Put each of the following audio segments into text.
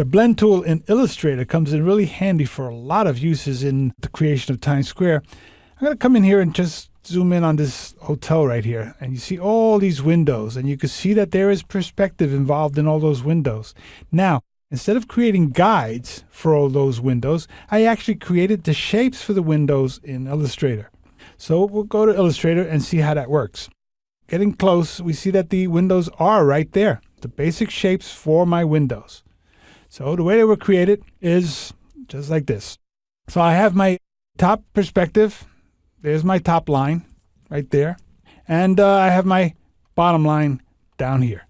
The blend tool in Illustrator comes in really handy for a lot of uses in the creation of Times Square. I'm going to come in here and just zoom in on this hotel right here. And you see all these windows, and you can see that there is perspective involved in all those windows. Now, instead of creating guides for all those windows, I actually created the shapes for the windows in Illustrator. So we'll go to Illustrator and see how that works. Getting close, we see that the windows are right there, the basic shapes for my windows. So the way they were created is just like this. So I have my top perspective. There's my top line right there. And I have my bottom line down here.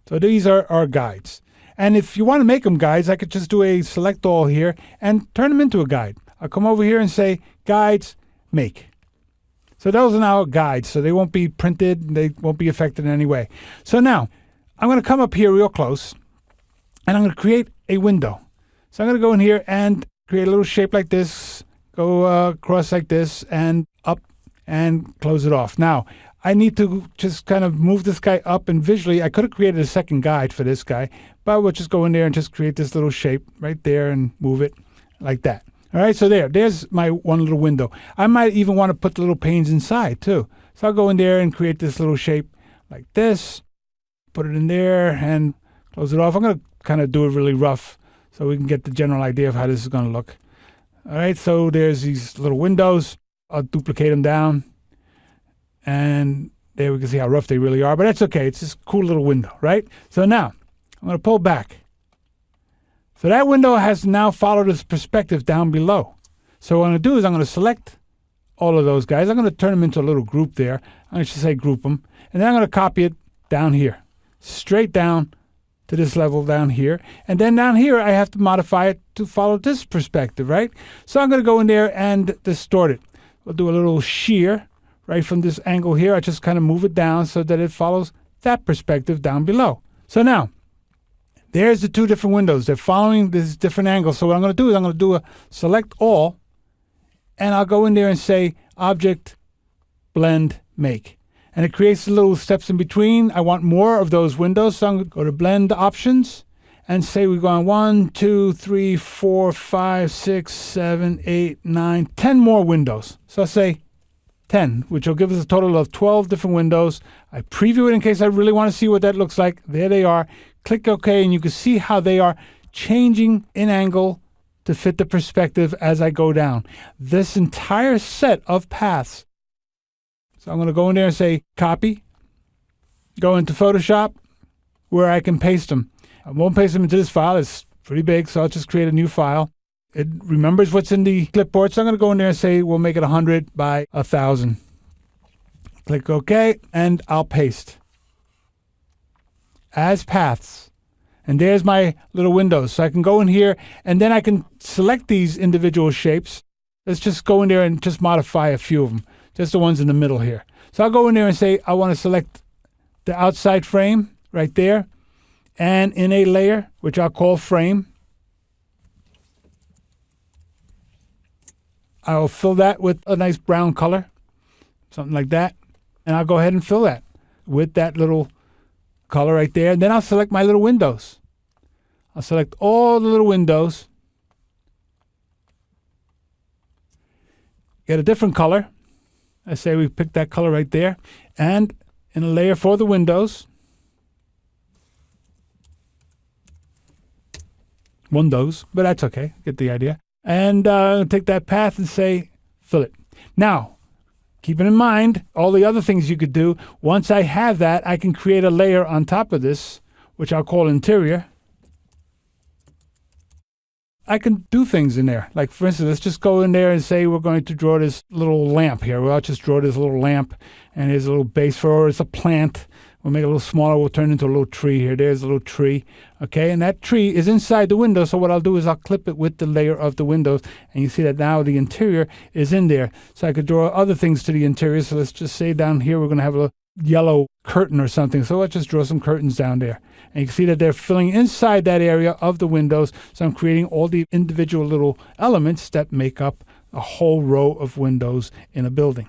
So these are our guides. And if you want to make them guides, I could just do a select all here and turn them into a guide. I'll come over here and say guides, make. So those are now guides. So they won't be printed. They won't be affected in any way. So now I'm going to come up here real close and I'm going to create a window. So I'm going to go in here and create a little shape like this, go across like this and up and close it off. Now, I need to just kind of move this guy up, and visually I could have created a second guide for this guy, but we'll just go in there and just create this little shape right there and move it like that. All right, so there's my one little window. I might even want to put the little panes inside too. So I'll go in there and create this little shape like this, put it in there and close it off. I'm going to kind of do it really rough so we can get the general idea of how this is going to look. All right, so there's these little windows. I'll duplicate them down. And there we can see how rough they really are, but that's okay. It's this cool little window, right? So now I'm going to pull back. So that window has now followed its perspective down below. So what I'm going to do is I'm going to select all of those guys. I'm going to turn them into a little group there. I'm going to say group them. And then I'm going to copy it down here, straight down to this level down here. And then down here, I have to modify it to follow this perspective, right? So I'm going to go in there and distort it. We'll do a little shear right from this angle here. I just kind of move it down so that it follows that perspective down below. So now, there's the two different windows. They're following this different angle. So what I'm going to do is I'm going to do a select all, and I'll go in there and say object, blend, make. And it creates the little steps in between. I want more of those windows, so I'm going to go to blend options and say we're going 1, 2, 3, 4, 5, 6, 7, 8, 9, 10 more windows. So I'll say 10, which will give us a total of 12 different windows. I preview it in case I really want to see what that looks like. There they are. Click OK, and you can see how they are changing in angle to fit the perspective as I go down. This entire set of paths. So I'm going to go in there and say copy, go into Photoshop where I can paste them. I won't paste them into this file. It's pretty big, so I'll just create a new file. It remembers what's in the clipboard, so I'm going to go in there and say we'll make it 100 by 1,000. Click OK, and I'll paste as paths. And there's my little windows. So I can go in here, and then I can select these individual shapes. Let's just go in there and just modify a few of them, just the ones in the middle here. So I'll go in there and say I want to select the outside frame right there, and in a layer, which I'll call frame, I'll fill that with a nice brown color, something like that. And I'll go ahead and fill that with that little color right there. And then I'll select my little windows. I'll select all the little windows. Get a different color. I say we pick that color right there. And in a layer for the windows, windows, but that's okay. Get the idea. And take that path and say, fill it. Now, keeping in mind all the other things you could do, once I have that, I can create a layer on top of this, which I'll call interior. I can do things in there. Like, for instance, let's just go in there and say we're going to draw this little lamp here. Well, I'll just draw this little lamp, and there's a little base for it. It's a plant. We'll make it a little smaller. We'll turn it into a little tree here. There's a little tree. Okay, and that tree is inside the window. So what I'll do is I'll clip it with the layer of the windows. And you see that now the interior is in there. So I could draw other things to the interior. So let's just say down here we're going to have a yellow curtain or something. So let's just draw some curtains down there. And you can see that they're filling inside that area of the windows. So I'm creating all the individual little elements that make up a whole row of windows in a building.